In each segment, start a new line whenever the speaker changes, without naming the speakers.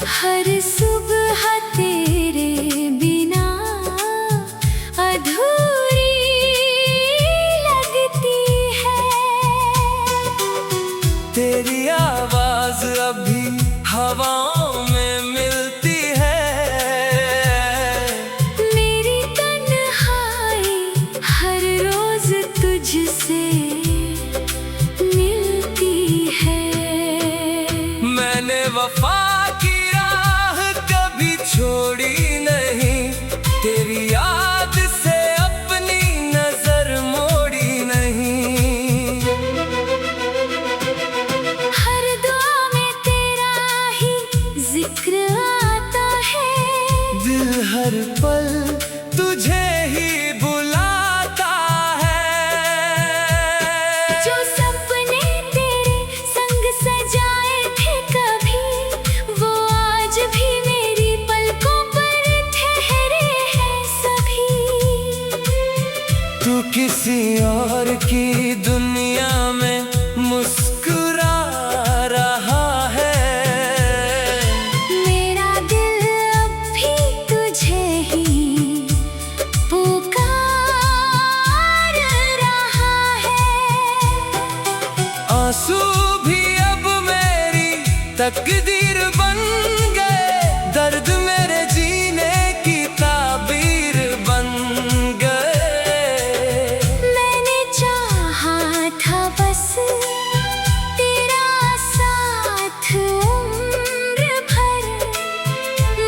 हर सुबह तेरे बिना अधूरी लगती है।
तेरी आवाज अभी हवाओं में मिलती है।
मेरी तन्हाई हर रोज तुझसे मिलती है।
मैंने वफा की राह कभी छोड़ी नहीं, तेरी याद से अपनी नजर मोड़ी नहीं।
हर दुआ में तेरा ही जिक्र आता है।
दिल हर पल तुझे ही बुलाता है।
जो सपने तेरे संग सजाए थे कभी, वो आज भी मेरी पलकों पर ठहरे हैं सभी।
तू किसी और की दुनिया में मुस्कुरा रहा है।
मेरा दिल अब भी तुझे ही पुकार रहा है।
आंसू भी अब मेरी तकदीर बन गए, दर्द मेरे जीने की ताबीर बन गए।
मैंने चाहा था बस तेरा साथ उम्र भर,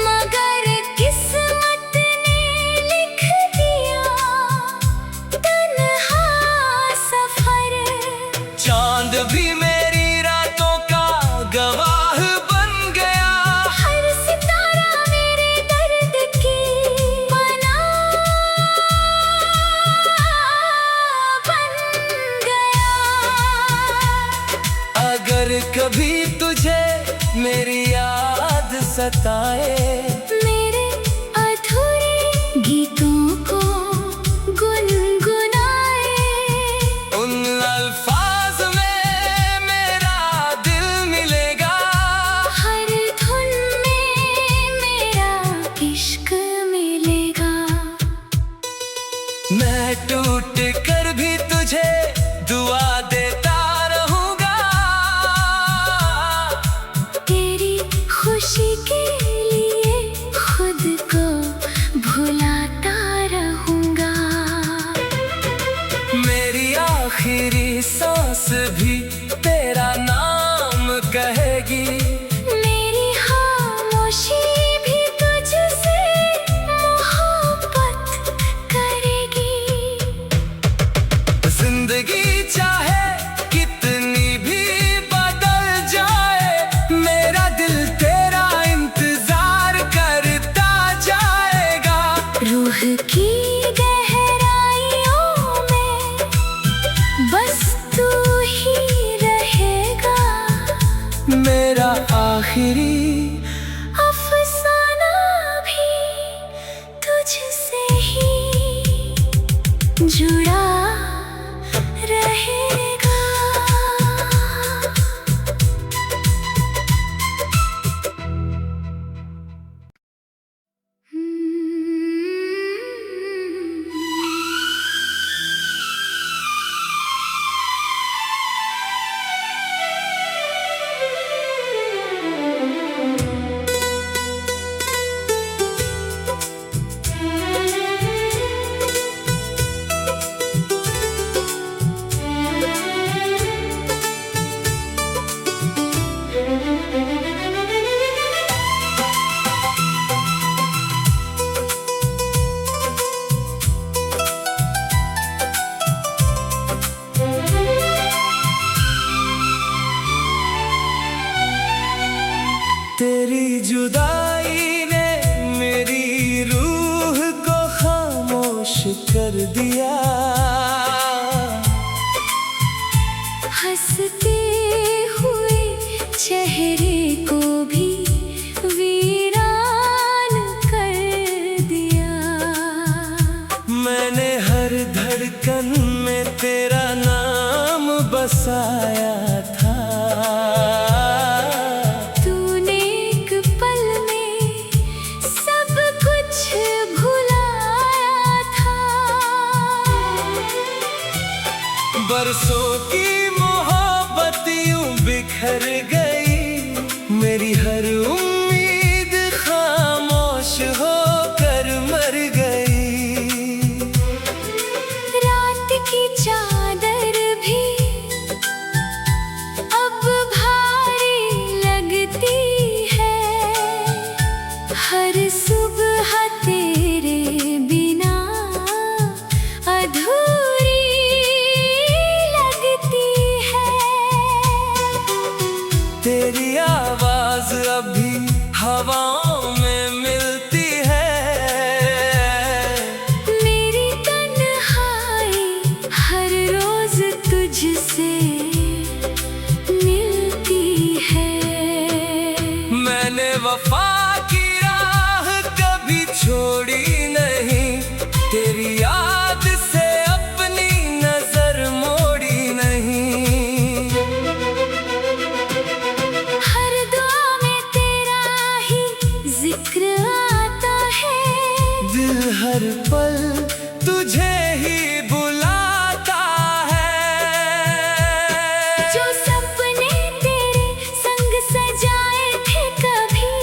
मगर किस्मत ने लिख दिया तन्हा सफर।
चांद भी मेरी रातों का गवाह बन गया।
हर सितारा मेरे दर्द की पनाह बन गया।
अगर कभी तुझे मेरी याद सताए,
मेरे अधूरे गीतों को गुनगुनाए।
उन अल्फाज में मेरा दिल मिलेगा।
हर धुन में मेरा इश्क मिलेगा।
मैं टूट कर भी तुझे दुआ देता रहूंगा।
तेरी खुशी के लिए खुद को भुलाता रहूंगा।
मेरी आखिरी सांस भी तेरा नाम कहेगी।
मेरी खामोशी भी तुझसे मोहब्बत करेगी।
जिंदगी चाहे कितनी भी बदल जाए, मेरा दिल तेरा इंतजार करता जाएगा।
रूह की गहराइयों में बस तू ही रहेगा।
मेरा आखिरी
अफसाना भी तुझसे ही जुड़ा रहेगा।
तेरी जुदाई ने मेरी रूह को खामोश कर दिया।
हंसते हुए चेहरे को भी वीरान कर दिया।
मैंने हर धड़कन में तेरा नाम बसाया था।
तूने एक पल
बरसों की मोहब्बत यूं बिखर गई, मेरी हर उम्मीद खामोश होकर मर गई।
रात की चादर भी अब भारी लगती है, हर सुबह तेरे बिना अधूरी लगती है।
तेरी आवाज अभी हवाओं में मिलती है,
मेरी तन्हाई हर रोज तुझसे मिलती है।
मैंने वफा की राह कभी छोड़ी नहीं, तेरी याद से अपनी नजर मोड़ी नहीं।
हर दुआ में तेरा ही जिक्र आता है,
दिल हर पल तुझे ही बुलाता है।
जो सपने तेरे संग सजाए थे कभी,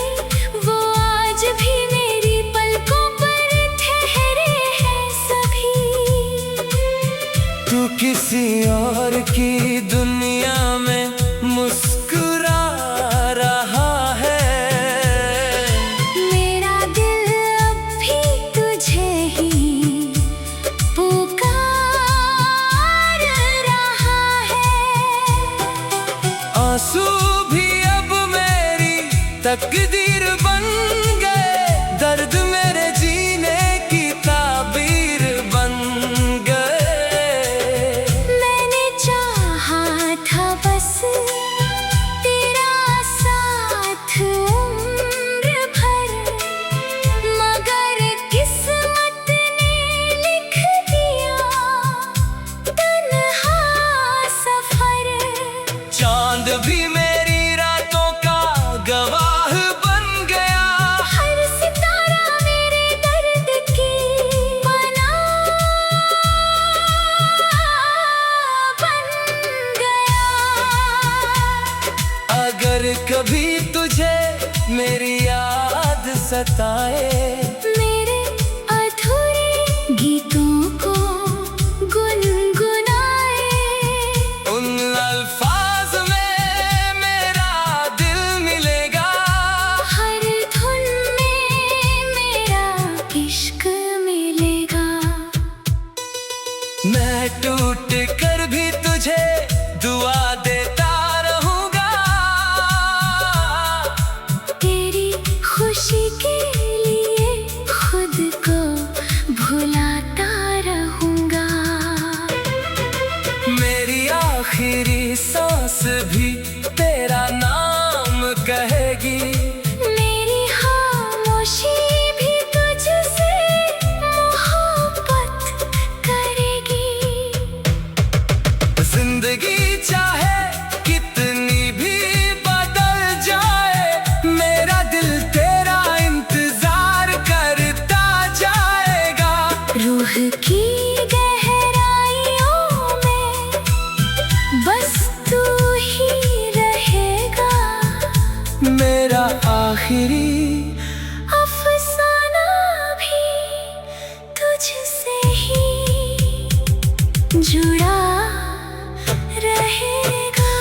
वो आज भी मेरी पलकों पर ठहरे हैं सभी।
तू किसी और की दुनिया में मुस्कुरा रहा है,
मेरा दिल अब भी तुझे ही पुकार रहा है।
आंसू भी अब मेरी तकदीर बन गए, दर्द मेरे जीने की ताबीर बन गए।
मैंने चाहा था बस तेरा साथ उम्र भर, मगर किस्मत ने लिख दिया तन्हा सफर।
चांद भी मेरी रातों का गवाह बन गया,
हर सितारा मेरे दर्द की पनाह बन गया।
अगर कभी तुझे मेरी याद सताए,
मेरे अधूरे गीतों को गुनगुनाए,
उन अल्फाज में मेरा दिल मिलेगा,
हर धुन में मेरा इश्क मिलेगा।
मैं टूट कर भी तुझे दुआ देता रहूंगा,
तेरी खुशी के लिए खुद को भुलाता रहूंगा।
मेरी आखिरी सांस भी तेरा नाम कहेगी,
मेरी खामोशी भी तुझसे मोहब्बत करेगी।
जिंदगी चाहे कितनी भी बदल जाए, मेरा दिल तेरा इंतजार करता जाएगा।
रूह की गहराइयों में बस तू ही रहेगा,
मेरा आखिरी
अफसाना भी तुझसे ही जुड़ा रहेगा।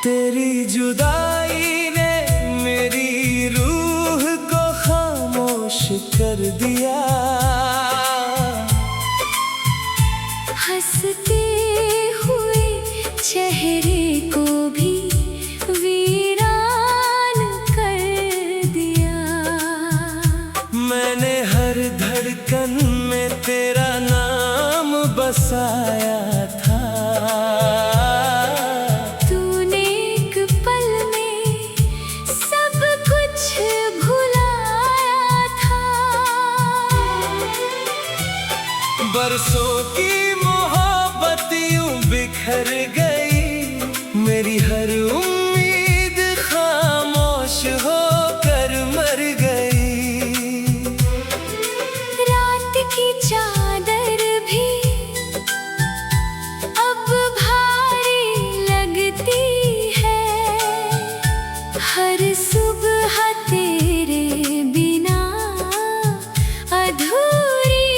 तेरी जुदाई ने मेरी रूह को खामोश कर दिया। उम्मीद खामोश होकर मर गई।
रात की चादर भी अब भारी लगती है, हर सुबह तेरे बिना अधूरी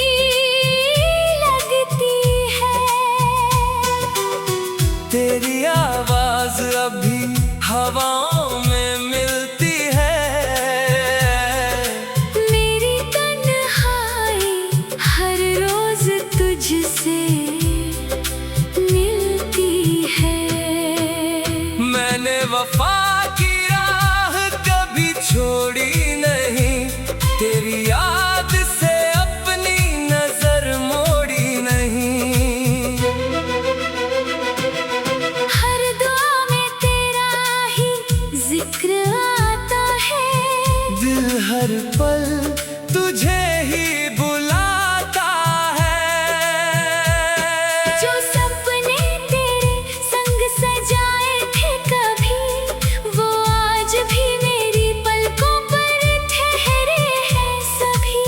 लगती है।
तेरी आवाज अभी हवाओं में मिलती है।
मेरी तन्हाई हर रोज तुझसे मिलती है।
मैंने वफा की राह कभी छोड़ी नहीं, तेरी याद से अपनी नजर मोड़ी नहीं।
हर दुआ में तेरा ही जिक्र आता है,
दिल हर पल तुझे ही बुलाता है।
जो सपने तेरे संग सजाए थे कभी, वो आज भी मेरी पलकों पर ठहरे हैं सभी।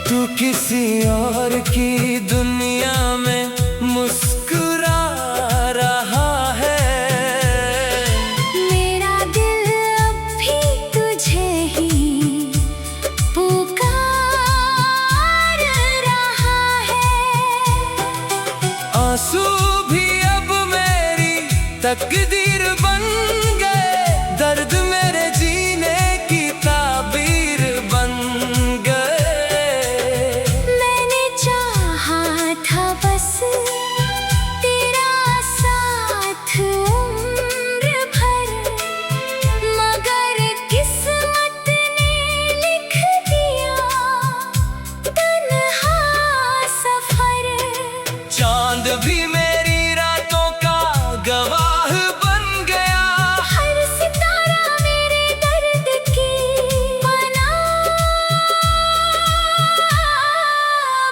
तू किसी और की दुनिया में मुस्कुरा रहा है।
मेरा दिल अब भी तुझे ही पुकार रहा है।
आंसू भी अब मेरी तकदीर बन गए, दर्द मेरे जीने की ताबीर बन गए।
मैंने चाहा था बस तेरा साथ उम्र भर, मगर किस्मत ने लिख दिया तन्हा सफर।
चांद भी मेरी रातों का गवाह बन गया।
हर सितारा मेरे दर्द की पनाह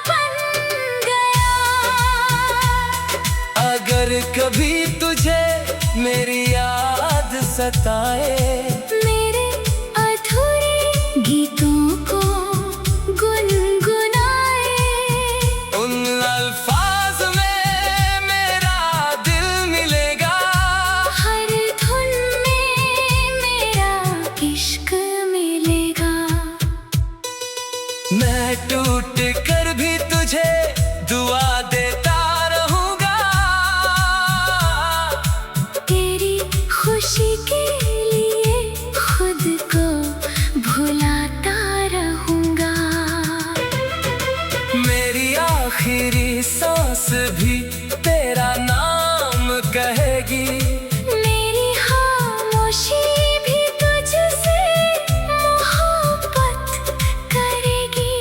बन गया।
अगर कभी तुझे मेरी याद सताए,
मेरे अधूरे गीतों को गुनगुनाए।
उन अल्फाज में मेरा दिल मिलेगा।
हर धुन में मेरा इश्क मिलेगा।
मैं टूट कर भी तुझे दुआ देता रहूंगा।
तेरी खुशी के लिए खुद को भुलाता रहूंगा।
मेरी आखिरी सांस भी तेरा नाम कहेगी।
मेरी खामोशी भी तुझसे मोहब्बत करेगी।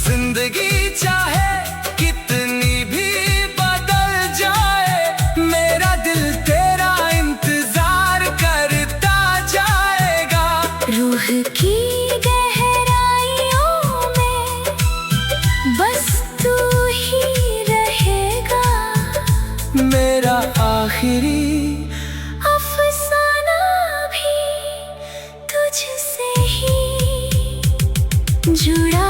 जिंदगी चाहे कितनी भी बदल जाए, मेरा दिल तेरा इंतजार करता जाएगा।
रूह की गहराइयों में बस तू ही रहेगा।
मेरा आखिरी
अफसाना भी तुझसे ही जुड़ा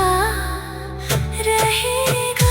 रहेगा।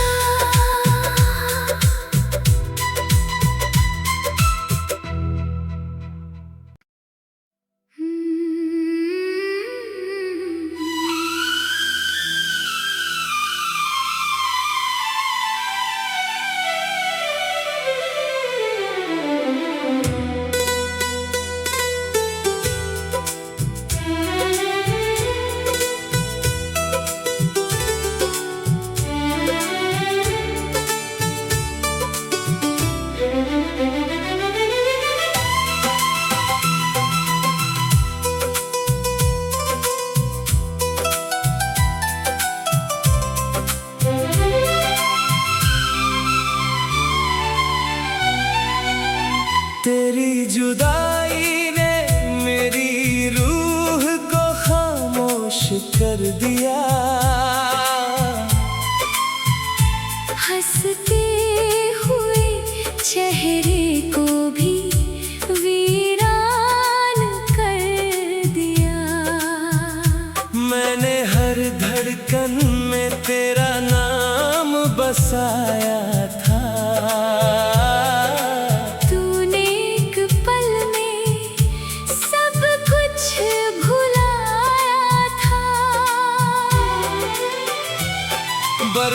तेरी जुदाई ने मेरी रूह को खामोश कर दिया।
हंसते हुए चेहरे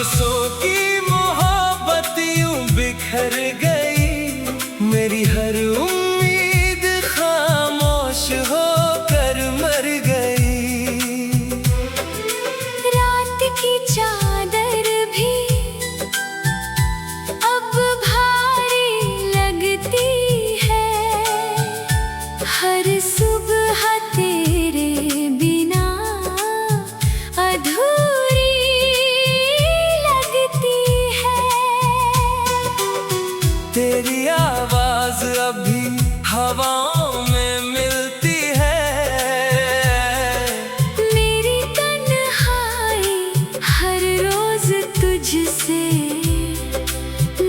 बरसों की मोहब्बत यूं बिखर गई, मेरी हर उम्मीद खामोश होकर मर गई।
रात की चादर भी अब भारी लगती है, हर सुबह तेरे बिना अधूरी लगती है।
तेरी आवाज अभी हवाओं में मिलती है,
मेरी तन्हाई हर रोज तुझसे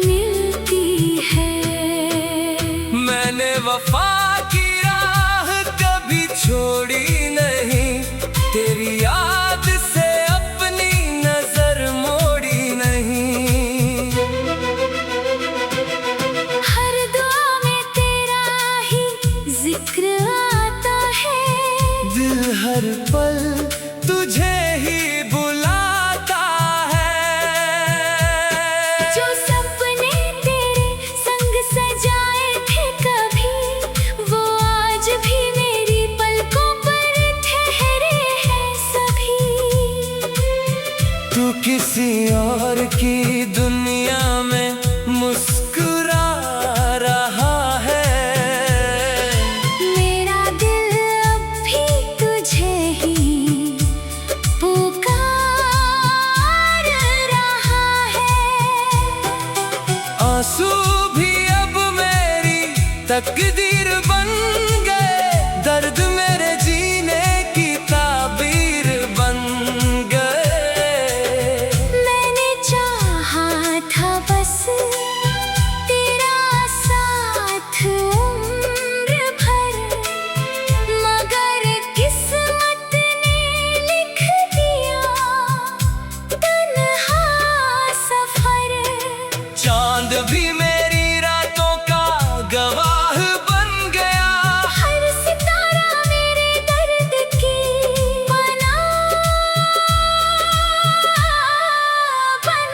मिलती है।
मैंने वफा की राह कभी छोड़ी नहीं, तेरी याद से अपनी नजर मोड़ी नहीं।
हर दुआ में तेरा ही जिक्र आता है,
दिल हर पल तुझे ही बुलाता है।
जो सपने तेरे संग सजाए थे कभी, वो आज भी मेरी पलकों पर ठहरे हैं सभी।
तू किसी और की दुनिया में मुस्कुरा रहा है,
मेरा दिल अब भी तुझे ही पुकार रहा है।
आंसू भी अब मेरी तकदीर बन गए, दर्द मेरे जीने की ताबीर बन गए।
मैंने चाहा था बस तेरा साथ उम्र भर, मगर किस्मत ने लिख दिया तन्हा सफर।
चांद भी मेरी रातों का गवाह बन गया,
हर सितारा मेरे दर्द की पनाह बन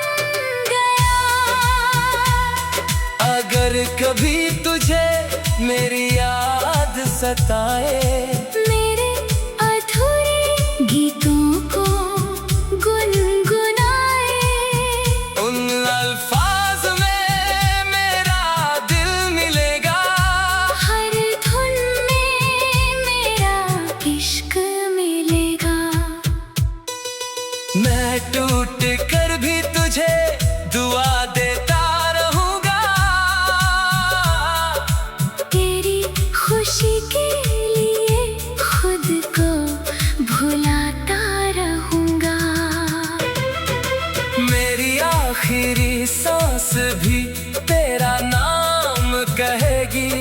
गया।
अगर कभी तुझे मेरी याद सताए,
मेरे अधूरे गीतों को गुनगुनाए,
उन अल्फाज में मेरा दिल मिलेगा,
हर धुन में मेरा इश्क मिलेगा।
मैं टूट कर भी तुझे दुआ देता रहूंगा,
तेरी खुशी के लिए खुद को भुलाता रहूंगा।
मेरी आखिरी सांस भी तेरा नाम कहेगी,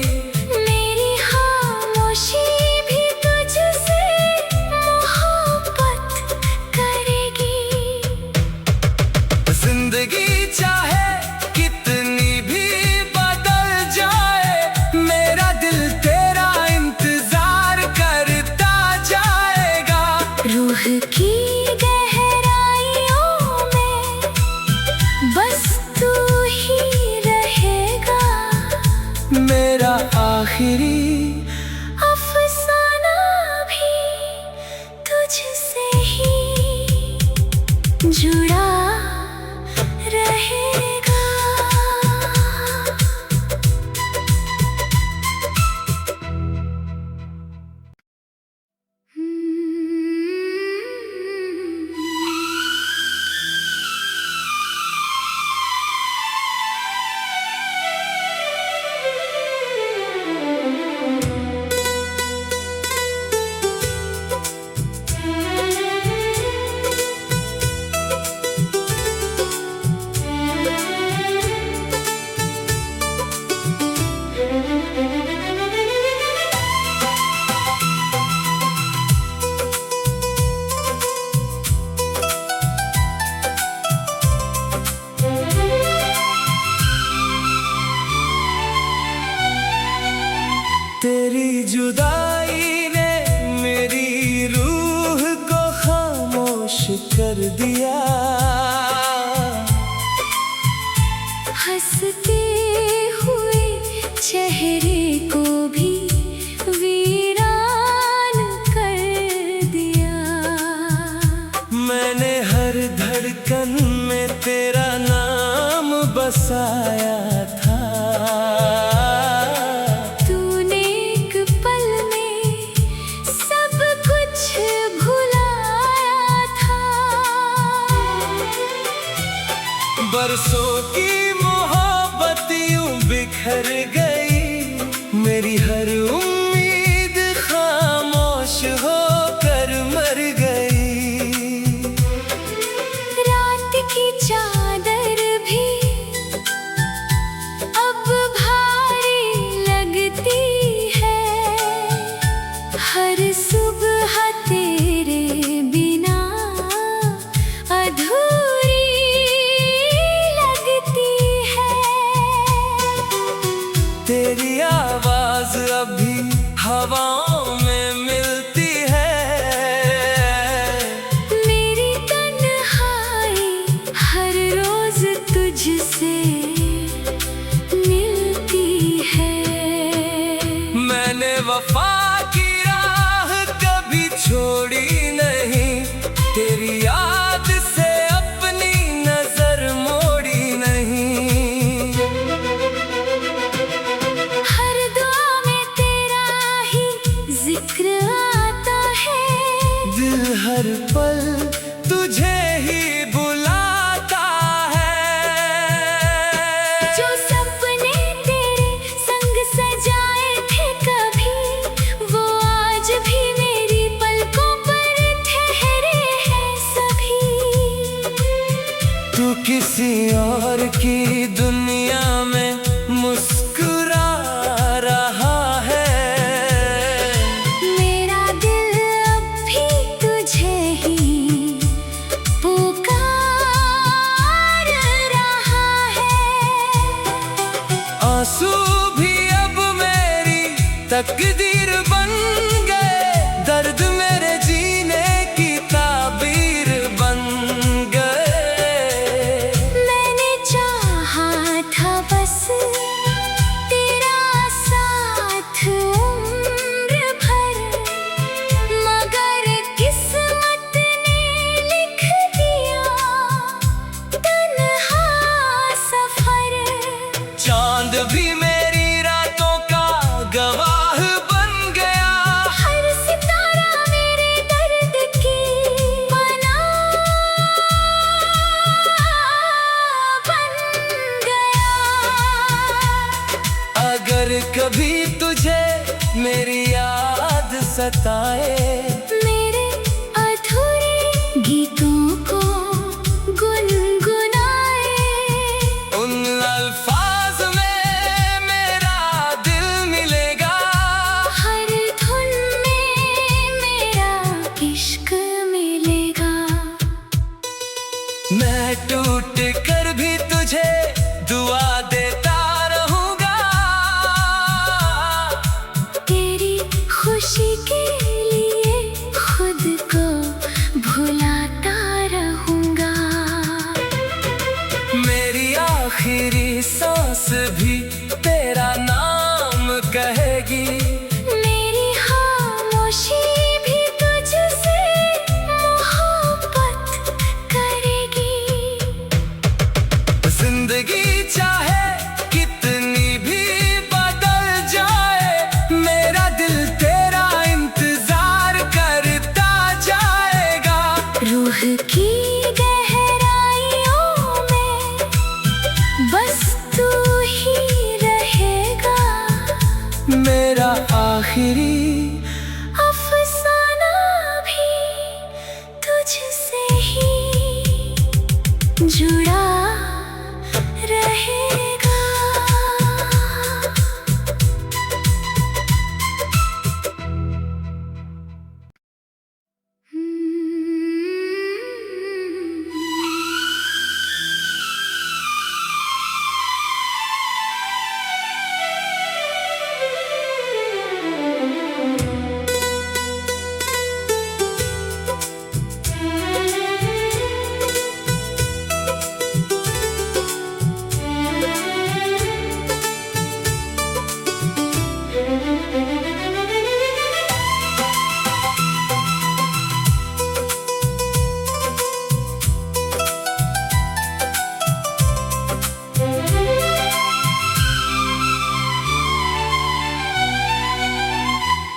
मेरी खामोशी भी तुझसे मोहब्बत करेगी।
जिंदगी चाहे कितनी भी बदल जाए, मेरा दिल तेरा इंतजार करता जाएगा।
रूह की गहराइयों में बस तू ही रहेगा,
मेरा आखिरी
अफसाना भी तुझसे ही जुड़ा रहेगा।
तेरी जुदाई ने मेरी रूह को खामोश कर दिया।
को भी वीरान कर दिया।
मैंने हर धड़कन में तेरा नाम बसाया था।
तूने एक पल में सब कुछ भुलाया था।
बरसों की मोहब्बत यूं बिखर गई, मेरी हर उम्मीद खामोश होकर मर गई।
रात की चादर भी अब भारी लगती है। हर सुबह तेरे बिना अधूरी लगती है।
तेरी आवाज अभी हवाओं में मिलती है।
मेरी तन्हाई हर रोज तुझसे मिलती है।
मैंने वफा की राह कभी छोड़ी नहीं, तेरी याद से अपनी नजर मोड़ी नहीं।
हर दुआ में तेरा ही जिक्र आता है।
दिल हर पल तुझे ही बुलाता है।
जो सपने तेरे संग सजाए थे कभी, वो आज भी मेरी पलकों पर ठहरे हैं सभी।
तू किसी और की दुनिया में मुस्कुरा रहा है।
मेरा दिल अब भी तुझे ही पुकार रहा है।
आंसू भी अब मेरी तकदीर बन गए, दर्द मेरे जीने की ताबीर बन गए।
मैंने चाहा था बस तेरा साथ उम्र भर, मगर किस्मत ने लिख दिया तन्हा सफर।
चांद भी मेरी रातों का गवाह बन गया।
हर सितारा मेरे दर्द की पनाह बन गया।
अगर कभी तुझे मेरी याद सताए,
मेरे अधूरे गीतों को गुनगुनाए।
उन अल्फाज में मेरा दिल मिलेगा।
हर धुन में मेरा इश्क मिलेगा।
मैं टूट कर भी तुझे दुआ देता रहूंगा।
तेरी खुशी के लिए खुद को भुलाता रहूंगा।
मेरी आखिरी सांस भी तेरा नाम कहेगी।
मेरी खामोशी भी तुझसे मोहब्बत करेगी।
जिंदगी चाहे कितनी भी बदल जाए, मेरा दिल तेरा इंतजार करता जाएगा।
रूह की गहराइयों में बस तू ही रहेगा।
मेरा आखिरी
अफसाना भी तुझसे ही जुड़ा रहेगा।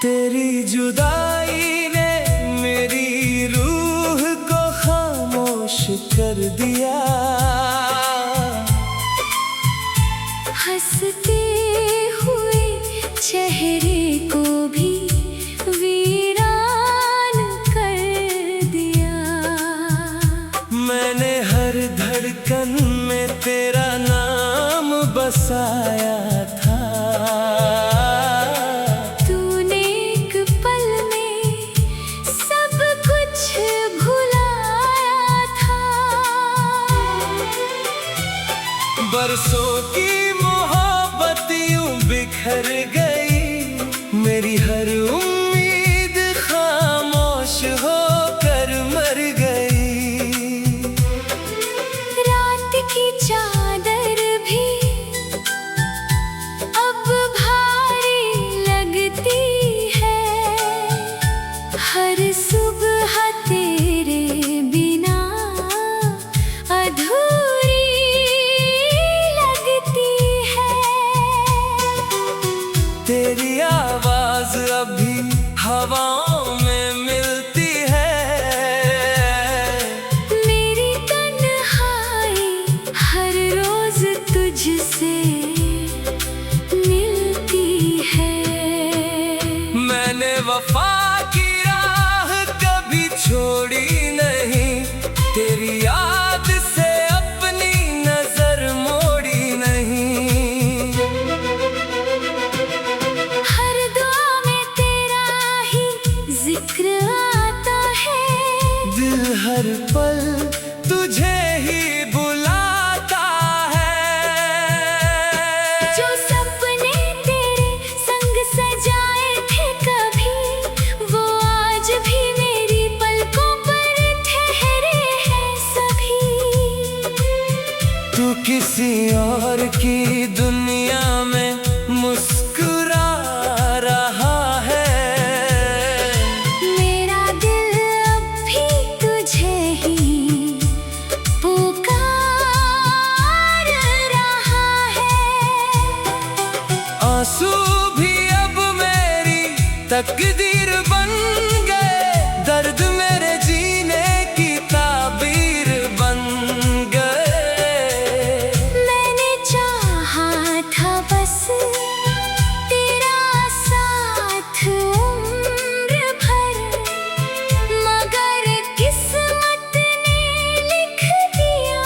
तेरी जुदाई ने मेरी रूह को खामोश कर दिया।
हंसते हुए चेहरे को भी वीरान कर दिया।
मैंने हर धड़कन में तेरा नाम बसाया था।
तूने एक पल में सब कुछ भुलाया था।
बरसों की मोहब्बत यूं बिखर गई, मेरी हर उम्मीद खामोश होकर मर गई।
रात की चादर भी अब भारी लगती है। हर सुबह तेरे बिना अधूरी लगती है।
तेरी आवाज अभी हवाओं में मिलती है।
मेरी तन्हाई हर रोज तुझसे मिलती है।
मैंने वफा की राह कभी छोड़ी नहीं, तेरी याद से अपनी नजर मोड़ी नहीं।
हर दुआ में तेरा ही जिक्र आता है।
दिल हर पल तुझे ही बुलाता है।
जो सपने तेरे संग सजाए थे कभी, वो आज भी मेरी पलकों पर ठहरे हैं सभी।
तू किसी और की दुनिया में मुस्कुरा रहा है।
मेरा दिल अब भी तुझे ही पुकार रहा है।
आंसू भी अब मेरी तकदीर बन गए, दर्द मेरे जीने की ताबीर बन गए।
मैंने चाहा था बस तेरा साथ उम्र भर, मगर किस्मत ने लिख दिया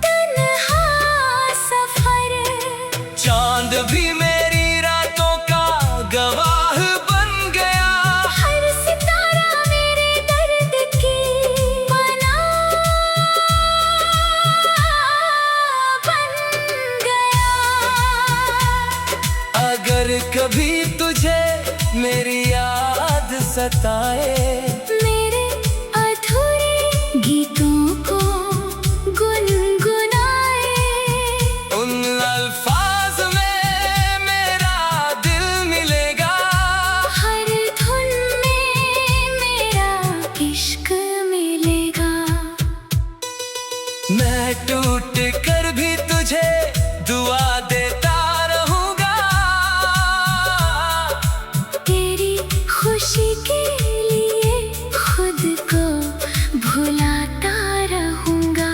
तन्हा सफर।
चांद भी मेरी रातों का गवाह बन गया।
हर सितारा मेरे दर्द की पनाह बन गया।
अगर कभी तुझे मेरी याद सताए,
मेरे अधूरे गीतों को गुनगुनाए।
उन अल्फाज में मेरा दिल मिलेगा।
हर धुन में मेरा इश्क मिलेगा।
मैं टूट कर भी तुझे दुआ देता रहूंगा।
तेरी खुशी के लिए खुद को भुलाता रहूंगा।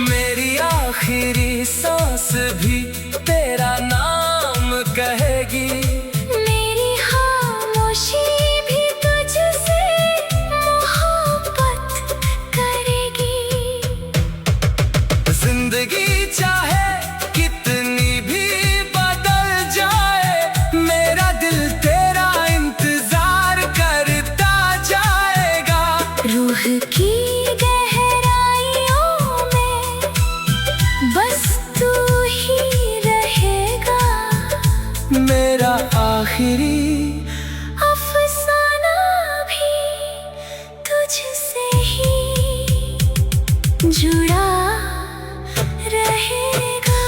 मेरी आखिरी सांस भी तेरा नाम कहेगी।
मेरी खामोशी भी तुझसे मोहब्बत करेगी।
जिंदगी चाहे कितनी भी बदल जाए, मेरा दिल तेरा इंतजार करता जाएगा।
रूह की गहराइयों में बस तू ही रहेगा।
मेरा आखिरी
अफसाना भी तुझसे ही जुड़ा रहेगा।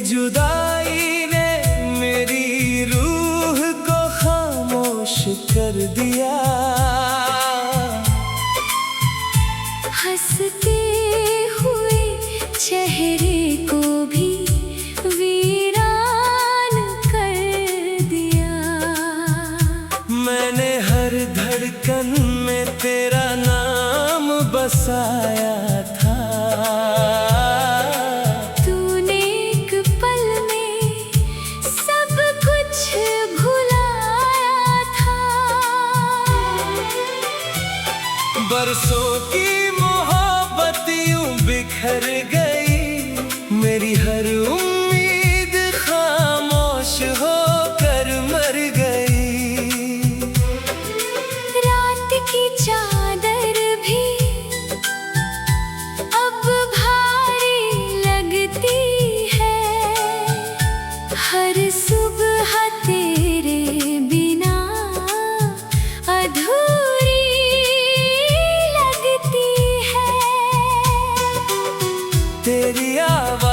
जुदाई ने मेरी रूह को खामोश कर दिया।
हंसते हुए चेहरे को भी वीरान कर दिया।
मैंने हर धड़कन में तेरा नाम बसाया था।
तूने एक पल में सब कुछ भुलाया था।
बरसों की मोहब्बत यूं बिखर गई, मेरी हर उम्मीद खामोश होकर मर गई।
रात की चादर भी अब भारी लगती है। हर सुबह तेरे बिना अधूरी लगती है।
तेरी आवाज़